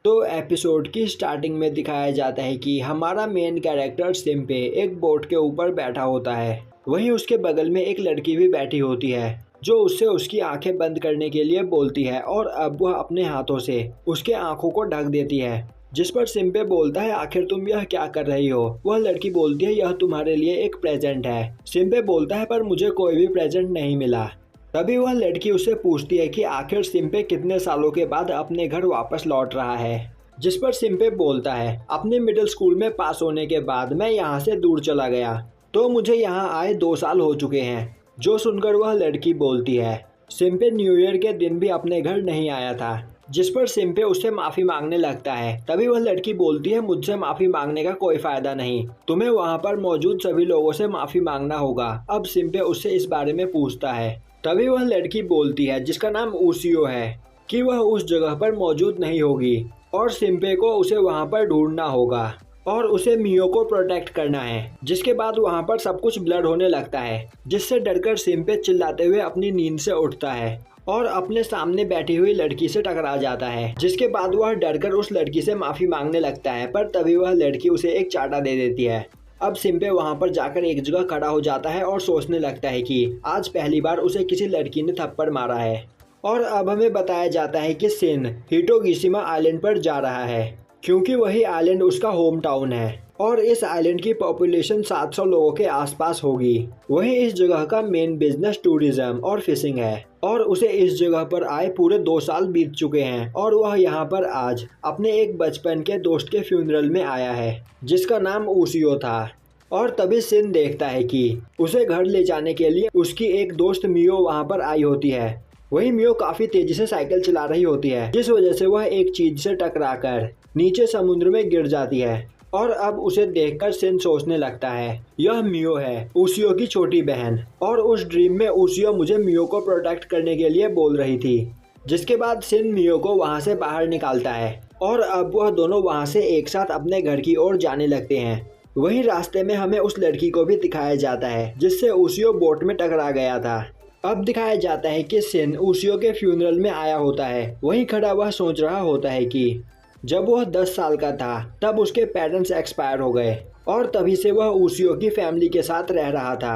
तो एपिसोड की स्टार्टिंग में दिखाया जाता है कि हमारा मेन कैरेक्टर सिम्पे एक बोट के ऊपर बैठा होता है। वहीं उसके बगल में एक लड़की भी बैठी होती है जो उससे उसकी आंखें बंद करने के लिए बोलती है और अब वह अपने हाथों से उसके आंखों को ढक देती है। जिस पर सिम्पे बोलता है, आखिर तुम यह क्या कर रही हो? वह लड़की बोलती है, यह तुम्हारे लिए एक प्रेजेंट है। सिम्पे बोलता है, पर मुझे कोई भी प्रेजेंट नहीं मिला। तभी वह लड़की उससे पूछती है कि आखिर सिम्पे कितने सालों के बाद अपने घर वापस लौट रहा है। जिस पर सिम्पे बोलता है, अपने मिडिल स्कूल में पास होने के बाद मैं यहाँ से दूर चला गया, तो मुझे यहाँ आए 2 साल हो चुके हैं। जो सुनकर वह लड़की बोलती है, सिम्पे न्यू ईयर के दिन भी अपने घर नहीं आया था। जिस पर सिम्पे उससे माफ़ी मांगने लगता है। तभी वह लड़की बोलती है, मुझसे माफ़ी मांगने का कोई फ़ायदा नहीं, तुम्हें वहाँ पर मौजूद सभी लोगों से माफ़ी मांगना होगा। अब सिम्पे उससे इस बारे में पूछता है। तभी वह लड़की बोलती है, जिसका नाम उसियो है, कि वह उस जगह पर मौजूद नहीं होगी और सिम्पे को उसे वहां पर ढूंढना होगा और उसे मियो को प्रोटेक्ट करना है। जिसके बाद वहां पर सब कुछ ब्लड होने लगता है, जिससे डरकर सिम्पे चिल्लाते हुए अपनी नींद से उठता है और अपने सामने बैठी हुई लड़की से टकरा जाता है। जिसके बाद वह डरकर उस लड़की से माफ़ी मांगने लगता है, पर तभी वह लड़की उसे एक चाटा दे देती है। अब सिम्पे वहां पर जाकर एक जगह खड़ा हो जाता है और सोचने लगता है कि आज पहली बार उसे किसी लड़की ने थप्पड़ मारा है। और अब हमें बताया जाता है कि सिन हिटोगिशिमा आइलैंड पर जा रहा है, क्योंकि वही आइलैंड उसका होम टाउन है और इस आइलैंड की पॉपुलेशन 700 लोगों के आसपास होगी। वहीं इस जगह का मेन बिजनेस टूरिज्म और फिशिंग है और उसे इस जगह पर आए पूरे 2 साल बीत चुके हैं और वह यहाँ पर आज अपने एक बचपन के दोस्त के फ्यूनरल में आया है, जिसका नाम उसियो था। और तभी सिन देखता है कि उसे घर ले जाने के लिए उसकी एक दोस्त मियो वहाँ पर आई होती है। वहीं मियो काफी तेजी से साइकिल चला रही होती है, जिस वजह से वह एक चीज से टकराकर नीचे समुद्र में गिर जाती है। और अब उसे देखकर सिन सोचने लगता है, यह मियो है, उसियो की छोटी बहन, और उस ड्रीम में उसियो मुझे मियो को प्रोटेक्ट करने के लिए बोल रही थी। जिसके बाद सिन मियो को वहां से बाहर निकालता है और अब वह दोनों वहां से एक साथ अपने घर की ओर जाने लगते हैं। वहीं रास्ते में हमें उस लड़की को भी दिखाया जाता है जिससे उसियो बोट में टकरा गया था। अब दिखाया जाता है कि सिन उसियो के फ्यूनरल में आया होता है। वहीं खड़ा वह सोच रहा होता है कि जब वह 10 साल का था तब उसके पेरेंट्स एक्सपायर हो गए और तभी से वह उसियो की फैमिली के साथ रह रहा था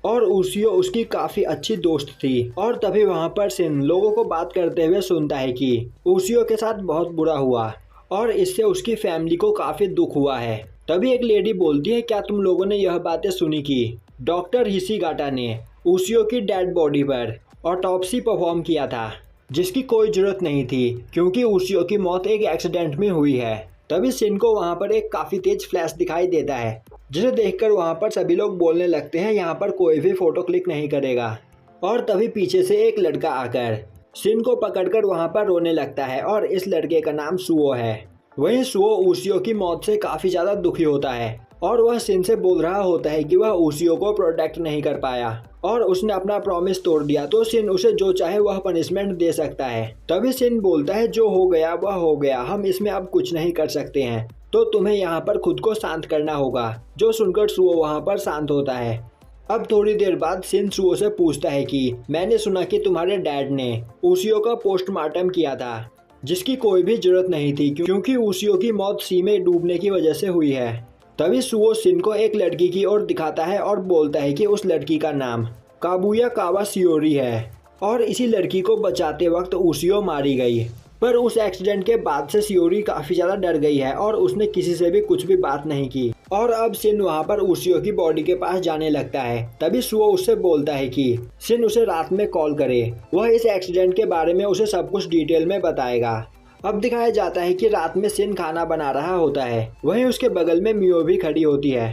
और उसियो उसकी काफ़ी अच्छी दोस्त थी। और तभी वहाँ पर सिन लोगों को बात करते हुए सुनता है कि उसियो के साथ बहुत बुरा हुआ और इससे उसकी फैमिली को काफ़ी दुख हुआ है। तभी एक लेडी बोलती है, क्या तुम लोगों ने यह बातें सुनी कि डॉक्टर हिशिगाटा ने उसियो की डेड बॉडी पर ऑटोप्सी परफॉर्म किया था, जिसकी कोई जरूरत नहीं थी क्योंकि उसियो की मौत एक एक्सीडेंट में हुई है। तभी सिन को वहाँ पर एक काफ़ी तेज फ्लैश दिखाई देता है, जिसे देखकर वहाँ पर सभी लोग बोलने लगते हैं, यहाँ पर कोई भी फोटो क्लिक नहीं करेगा। और तभी पीछे से एक लड़का आकर सिन को पकड़कर वहाँ पर रोने लगता है और इस लड़के का नाम सुओ है। वहीं सुओ उसियो की मौत से काफ़ी ज़्यादा दुखी होता है और वह सिन से बोल रहा होता है कि वह उसियो को प्रोटेक्ट नहीं कर पाया और उसने अपना प्रॉमिस तोड़ दिया, तो सिन उसे जो चाहे वह पनिशमेंट दे सकता है। तभी सिन बोलता है, जो हो गया वह हो गया, हम इसमें अब कुछ नहीं कर सकते हैं, तो तुम्हें यहाँ पर खुद को शांत करना होगा। जो सुनकर सुओ वहाँ पर शांत होता है। अब थोड़ी देर बाद सिन सुओ से पूछता है कि मैंने सुना कि तुम्हारे डैड ने उसियो का पोस्टमार्टम किया था, जिसकी कोई भी जरूरत नहीं थी क्योंकि उसियो की मौत सी में डूबने की वजह से हुई है। तभी सुओ सिन को एक लड़की की ओर दिखाता है और बोलता है कि उस लड़की का नाम काबुया कावा सियोरी है और इसी लड़की को बचाते वक्त उसियो मारी गई। पर उस एक्सीडेंट के बाद से सियोरी काफ़ी ज़्यादा डर गई है और उसने किसी से भी कुछ भी बात नहीं की। और अब सिन वहाँ पर उसियो की बॉडी के पास जाने लगता है। तभी सुओ उससे बोलता है कि सिन उसे रात में कॉल करे, वह इस एक्सीडेंट के बारे में उसे सब कुछ डिटेल में बताएगा। अब दिखाया जाता है कि रात में सिन खाना बना रहा होता है, वहीं उसके बगल में मियो भी खड़ी होती है।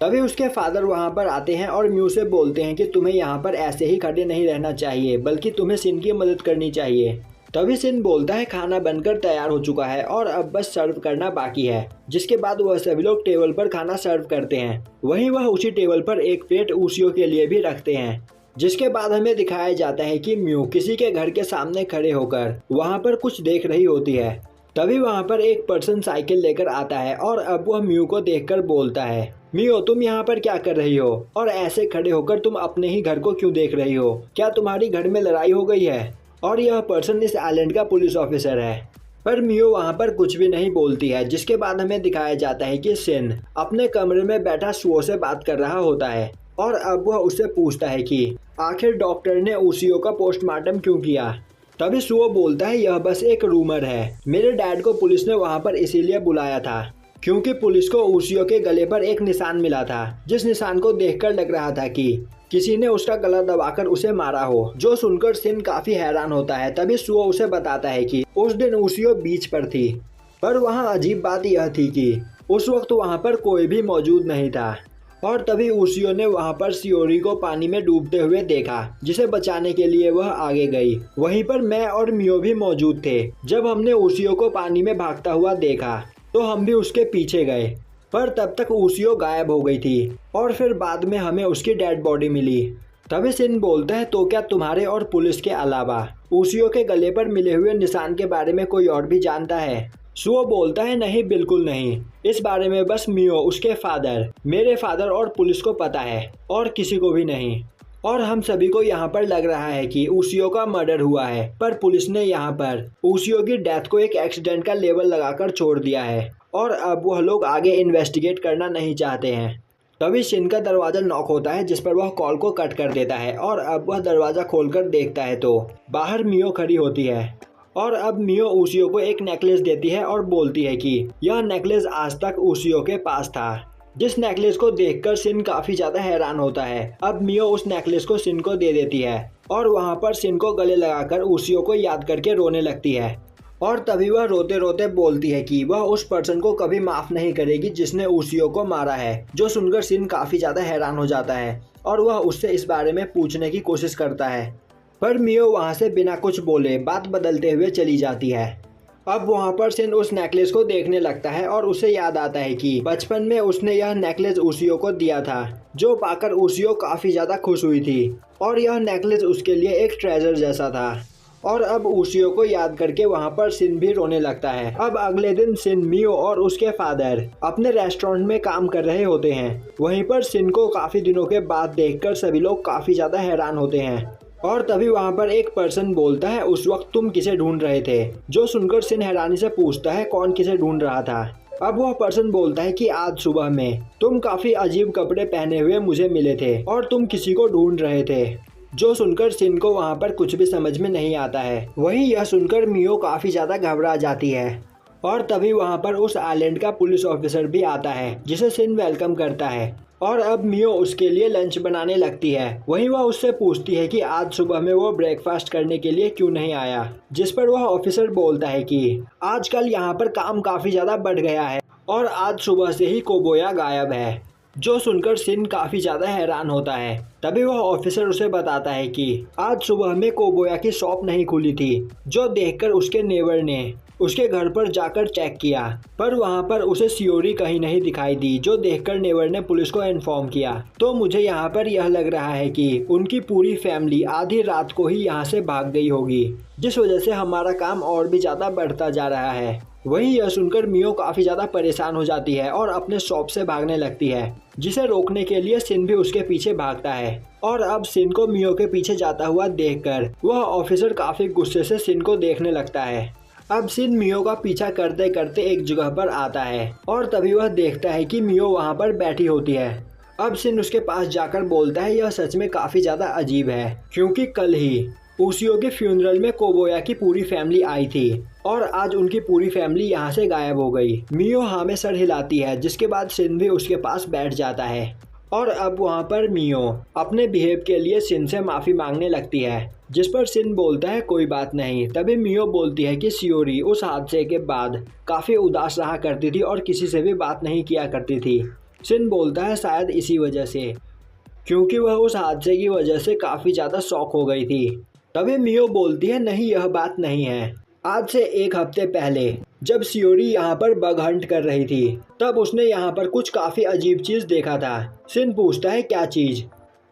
तभी उसके फादर वहाँ पर आते हैं और मियो से बोलते हैं कि तुम्हें यहाँ पर ऐसे ही खड़े नहीं रहना चाहिए, बल्कि तुम्हें सिन की मदद करनी चाहिए। तभी सिन बोलता है, खाना बनकर तैयार हो चुका है और अब बस सर्व करना बाकी है। जिसके बाद वह सभी लोग टेबल पर खाना सर्व करते हैं। वहीं वह उसी टेबल पर एक प्लेट उसियो के लिए भी रखते हैं। जिसके बाद हमें दिखाया जाता है कि मियो किसी के घर के सामने खड़े होकर वहाँ पर कुछ देख रही होती है। तभी वहाँ पर एक पर्सन साइकिल लेकर आता है और अब वह मियो को देखकर बोलता है, मियो तुम यहाँ पर क्या कर रही हो और ऐसे खड़े होकर तुम अपने ही घर को क्यों देख रही हो? क्या तुम्हारी घर में लड़ाई हो गई है? और यह पर्सन इस आइलैंड का पुलिस ऑफिसर है। पर मियो वहाँ पर कुछ भी नहीं बोलती है, जिसके बाद हमें दिखाया जाता है कि शिन अपने कमरे में बैठा सुओ से बात कर रहा होता है और अब वह उससे पूछता है कि आखिर डॉक्टर ने उसियो का पोस्टमार्टम क्यों किया। तभी सुओ बोलता है यह बस एक रूमर है, मेरे डैड को पुलिस ने वहाँ पर इसीलिए बुलाया था क्योंकि पुलिस को उसियो के गले पर एक निशान मिला था, जिस निशान को देखकर लग रहा था कि किसी ने उसका गला दबाकर उसे मारा हो। जो सुनकर शिन काफी हैरान होता है। तभी सुओ उसे बताता है कि उस दिन उसियो बीच पर थी, पर वहाँ अजीब बात यह थी कि उस वक्त वहाँ पर कोई भी मौजूद नहीं था और तभी उसियो ने वहाँ पर शियोरी को पानी में डूबते हुए देखा, जिसे बचाने के लिए वह आगे गई। वहीं पर मैं और मियो भी मौजूद थे। जब हमने उसियो को पानी में भागता हुआ देखा तो हम भी उसके पीछे गए, पर तब तक उसियो गायब हो गई थी और फिर बाद में हमें उसकी डेड बॉडी मिली। तभी शिन बोलता है तो क्या तुम्हारे और पुलिस के अलावा उसियो के गले पर मिले हुए निशान के बारे में कोई और भी जानता है? सुओ बोलता है नहीं, बिल्कुल नहीं, इस बारे में बस मियो, उसके फादर, मेरे फादर और पुलिस को पता है और किसी को भी नहीं। और हम सभी को यहाँ पर लग रहा है कि उसियो का मर्डर हुआ है, पर पुलिस ने यहाँ पर उसियो की डेथ को एक एक्सीडेंट का लेबल लगाकर छोड़ दिया है और अब वह लोग आगे इन्वेस्टिगेट करना नहीं चाहते हैं। तभी शिन का दरवाजा नॉक होता है, जिस पर वह कॉल को कट कर देता है और अब वह दरवाजा खोलकर देखता है तो बाहर मियो खड़ी होती है और अब मियो उसियो को एक नेकलेस देती है और बोलती है कि यह नेकलेस आज तक उसियो के पास था। जिस नेकलेस को देखकर शिन काफी ज्यादा हैरान होता है। अब मियो उस नेकलेस को शिन को दे देती है और वहाँ पर शिन को गले लगाकर उसियो को याद करके रोने लगती है और तभी वह रोते रोते बोलती है कि वह उस पर्सन को कभी माफ नहीं करेगी जिसने उसियो को मारा है। जो सुनकर शिन काफी ज्यादा हैरान हो जाता है और वह उससे इस बारे में पूछने की कोशिश करता है, पर मियो वहाँ से बिना कुछ बोले बात बदलते हुए चली जाती है। अब वहाँ पर शिन उस नेकलेस को देखने लगता है और उसे याद आता है कि बचपन में उसने यह नेकलेस उसियो को दिया था, जो पाकर उसियो काफी ज्यादा खुश हुई थी और यह नेकलेस उसके लिए एक ट्रेजर जैसा था। और अब उसियो को याद करके वहाँ पर शिन भी रोने लगता है। अब अगले दिन शिन, मियो और उसके फादर अपने रेस्टोरेंट में काम कर रहे होते हैं। वहीं पर शिन को काफी दिनों के बाद देखकर सभी लोग काफी ज्यादा हैरान होते हैं और तभी वहाँ पर एक पर्सन बोलता है उस वक्त तुम किसे ढूंढ रहे थे? जो सुनकर शिन हैरानी से पूछता है कौन किसे ढूंढ रहा था? अब वह पर्सन बोलता है कि आज सुबह में तुम काफी अजीब कपड़े पहने हुए मुझे मिले थे और तुम किसी को ढूंढ रहे थे। जो सुनकर शिन को वहाँ पर कुछ भी समझ में नहीं आता है। वहीं यह सुनकर मियो काफी ज्यादा घबरा जाती है और तभी वहाँ पर उस आइलैंड का पुलिस ऑफिसर भी आता है, जिसे शिन वेलकम करता है और अब मियो उसके लिए लंच बनाने लगती है। वहीं वह उससे पूछती है कि आज सुबह में वो ब्रेकफास्ट करने के लिए क्यों नहीं आया, जिस पर वह ऑफिसर बोलता है कि आजकल यहाँ पर काम काफी ज्यादा बढ़ गया है और आज सुबह से ही कोबोया गायब है। जो सुनकर शिन काफी ज्यादा हैरान होता है। तभी वह ऑफिसर उसे बताता है कि आज सुबह में कोबोया की शॉप नहीं खुली थी, जो देखकर उसके नेबर ने उसके घर पर जाकर चेक किया, पर वहां पर उसे शियोरी कहीं नहीं दिखाई दी। जो देखकर नेबर ने पुलिस को इन्फॉर्म किया। तो मुझे यहाँ पर यह लग रहा है कि उनकी पूरी फैमिली आधी रात को ही यहाँ से भाग गई होगी, जिस वजह से हमारा काम और भी ज्यादा बढ़ता जा रहा है। वहीं यह सुनकर मियो काफी ज्यादा परेशान हो जाती है और अपने शॉप से भागने लगती है, जिसे रोकने के लिए शिन भी उसके पीछे भागता है। और अब शिन को मियो के पीछे जाता हुआ देखकर वह ऑफिसर काफी गुस्से से शिन को देखने लगता है। अब शिन मियो का पीछा करते करते एक जगह पर आता है और तभी वह देखता है कि मियो वहाँ पर बैठी होती है। अब शिन उसके पास जाकर बोलता है यह सच में काफी ज्यादा अजीब है, क्योंकि कल ही उसियो के फ्यूनरल में कोबोया की पूरी फैमिली आई थी और आज उनकी पूरी फैमिली यहाँ से गायब हो गई। मियो हाँ में सर हिलाती है, जिसके बाद शिन भी उसके पास बैठ जाता है और अब वहाँ पर मियो अपने बिहेव के लिए शिन से माफ़ी मांगने लगती है, जिस पर शिन बोलता है कोई बात नहीं। तभी मियो बोलती है कि शियोरी उस हादसे के बाद काफ़ी उदास रहा करती थी और किसी से भी बात नहीं किया करती थी। शिन बोलता है शायद इसी वजह से, क्योंकि वह उस हादसे की वजह से काफ़ी ज़्यादा शॉक हो गई थी। तभी मियो बोलती है नहीं, यह बात नहीं है। आज से एक हफ्ते पहले जब शियोरी यहाँ पर बग हंट कर रही थी, तब उसने यहाँ पर कुछ काफ़ी अजीब चीज़ देखा था। शिन पूछता है क्या चीज़,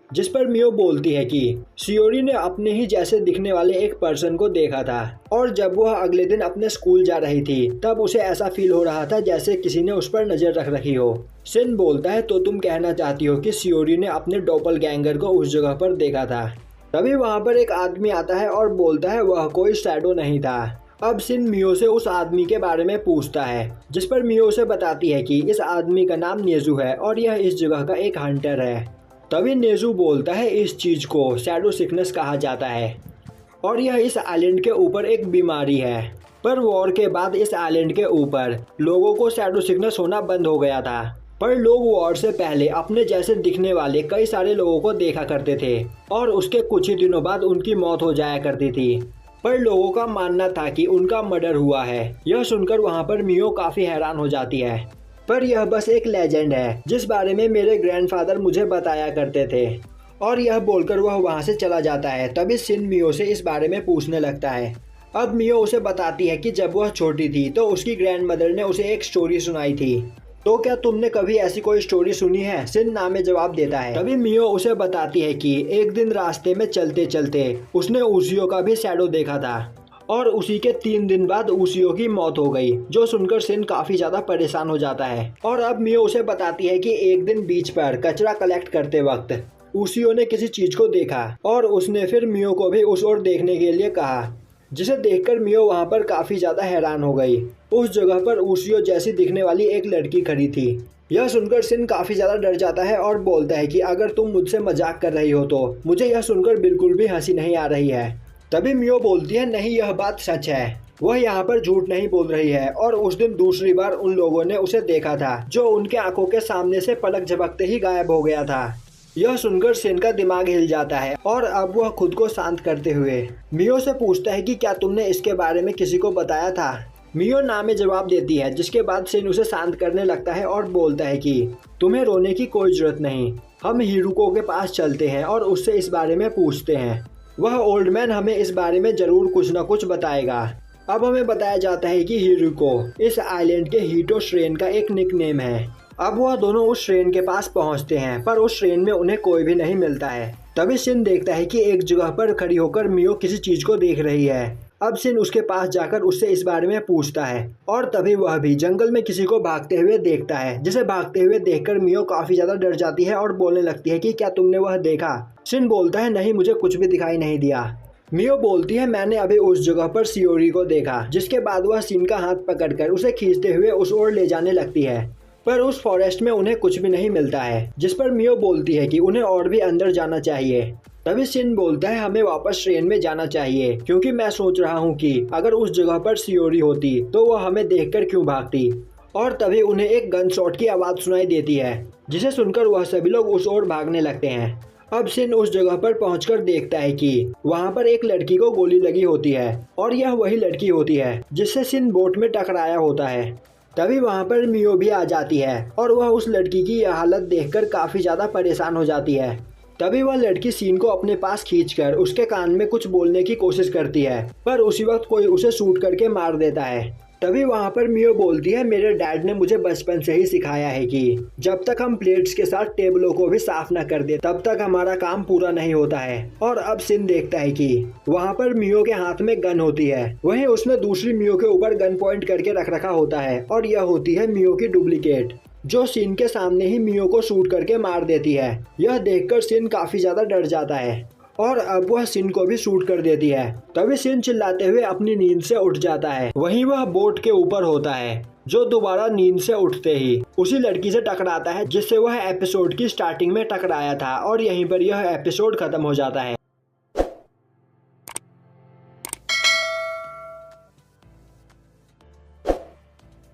जिस पर मियो बोलती है कि शियोरी ने अपने ही जैसे दिखने वाले एक पर्सन को देखा था और जब वह अगले दिन अपने स्कूल जा रही थी तब उसे ऐसा फील हो रहा था जैसे किसी ने उस पर नज़र रख रखी हो। शिन बोलता है तो तुम कहना चाहती हो कि शियोरी ने अपने डॉपलगैंगर को उस जगह पर देखा था। तभी वहाँ पर एक आदमी आता है और बोलता है वह कोई शैडो नहीं था, अब सिन मियो से उस आदमी के बारे में पूछता है, जिस पर मियो उसे बताती है कि इस आदमी का नाम नेजू है और यह इस जगह का एक हंटर है। तभी नेजू बोलता है इस चीज को शैडो सिकनेस कहा जाता है और यह इस आइलैंड के ऊपर एक बीमारी है। पर वॉर के बाद इस आइलैंड के ऊपर लोगों को शैडो सिकनेस होना बंद हो गया था, पर लोग वॉर से पहले अपने जैसे दिखने वाले कई सारे लोगों को देखा करते थे और उसके कुछ ही दिनों बाद उनकी मौत हो जाया करती थी। पर लोगों का मानना था कि उनका मर्डर हुआ है। यह सुनकर वहाँ पर मियो काफी हैरान हो जाती है, पर यह बस एक लेजेंड है जिस बारे में मेरे ग्रैंडफादर मुझे बताया करते थे, और यह बोलकर वह वहाँ से चला जाता है। तभी सिन मियो से इस बारे में पूछने लगता है। अब मियो उसे बताती है कि जब वह छोटी थी तो उसकी ग्रैंडमदर ने उसे एक स्टोरी सुनाई थी। तो क्या तुमने कभी ऐसी कोई स्टोरी सुनी है? सिन नामे जवाब देता है। तभी मियो उसे बताती है कि एक दिन रास्ते में चलते चलते उसने उसियो का भी शैडो देखा था और उसी के 3 दिन बाद उसियो की मौत हो गई, जो सुनकर सिन काफी ज्यादा परेशान हो जाता है। और अब मियो उसे बताती है कि एक दिन बीच पर कचरा कलेक्ट करते वक्त उसियो ने किसी चीज को देखा और उसने फिर मियो को भी उस ओर देखने के लिए कहा, जिसे देखकर मियो वहां पर काफी ज्यादा हैरान हो गई। उस जगह पर उसियो जैसी दिखने वाली एक लड़की खड़ी थी। यह सुनकर सिन काफी ज्यादा डर जाता है और बोलता है कि अगर तुम मुझसे मजाक कर रही हो तो मुझे यह सुनकर बिल्कुल भी हंसी नहीं आ रही है। तभी मियो बोलती है, नहीं, यह बात सच है, वह यहाँ पर झूठ नहीं बोल रही है और उस दिन दूसरी बार उन लोगों ने उसे देखा था जो उनके आंखों के सामने से पलक झपकते ही गायब हो गया था। यह सुनकर सिन का दिमाग हिल जाता है और अब वह खुद को शांत करते हुए मियो से पूछता है कि क्या तुमने इसके बारे में किसी को बताया था? मियो ना में जवाब देती है, जिसके बाद सिन उसे शांत करने लगता है और बोलता है कि तुम्हें रोने की कोई जरूरत नहीं, हम हिरुको के पास चलते हैं और उससे इस बारे में पूछते हैं। वह ओल्ड मैन हमें इस बारे में जरूर कुछ न कुछ बताएगा। अब हमें बताया जाता है कि हिरुको इस आइलैंड के हीटो श्रेन का एक निकनेम है। अब वह दोनों उस श्रेन के पास पहुंचते हैं, पर उस श्रेन में उन्हें कोई भी नहीं मिलता है। तभी सिन देखता है कि एक जगह पर खड़ी होकर मियो किसी चीज को देख रही है। अब सिन उसके पास जाकर उससे इस बारे में पूछता है और तभी वह भी जंगल में किसी को भागते हुए देखता है, जिसे भागते हुए देखकर मियो काफी ज्यादा डर जाती है और बोलने लगती है कि क्या तुमने वह देखा? सिन बोलता है, नहीं, मुझे कुछ भी दिखाई नहीं दिया। मियो बोलती है, मैंने अभी उस जगह पर सियोरी को देखा। जिसके बाद वह सिन का हाथ पकड़कर उसे खींचते हुए उस ओर ले जाने लगती है, पर उस फॉरेस्ट में उन्हें कुछ भी नहीं मिलता है। जिस पर मियो बोलती है कि उन्हें और भी अंदर जाना चाहिए। तभी सिन बोलता है, हमें वापस ट्रेन में जाना चाहिए, क्योंकि मैं सोच रहा हूँ कि अगर उस जगह पर सियोरी होती तो वह हमें देखकर क्यों भागती। और तभी उन्हें एक गन शॉट की आवाज सुनाई देती है, जिसे सुनकर वह सभी लोग उस ओर भागने लगते हैं। अब सिन उस जगह पर पहुंचकर देखता है कि वहां पर एक लड़की को गोली लगी होती है और यह वही लड़की होती है जिससे सिन बोट में टकराया होता है। तभी वहां पर मियो भी आ जाती है और वह उस लड़की की यह हालत देखकर काफी ज्यादा परेशान हो जाती है। तभी वह लड़की सीन को अपने पास खींचकर उसके कान में कुछ बोलने की कोशिश करती है, पर उसी वक्त कोई उसे शूट करके मार देता है। तभी वहां पर मियो बोलती है, मेरे डैड ने मुझे बचपन से ही सिखाया है कि जब तक हम प्लेट्स के साथ टेबलों को भी साफ न कर दे तब तक हमारा काम पूरा नहीं होता है। और अब सिन देखता है कि वहां पर मियो के हाथ में गन होती है, वहीं उसने दूसरी मियो के ऊपर गन पॉइंट करके रख रखा होता है और यह होती है मियो की डुप्लीकेट, जो सिन के सामने ही मियो को शूट करके मार देती है। यह देखकर सिन काफी ज्यादा डर जाता है और अब वह सिन को भी शूट कर देती है। तभी सिन चिल्लाते हुए अपनी नींद से उठ जाता है। वहीं वह बोट के ऊपर होता है, जो दोबारा नींद से उठते ही उसी लड़की से टकराता है जिससे वह एपिसोड की स्टार्टिंग में टकराया था, और यहीं पर यह एपिसोड खत्म हो जाता है।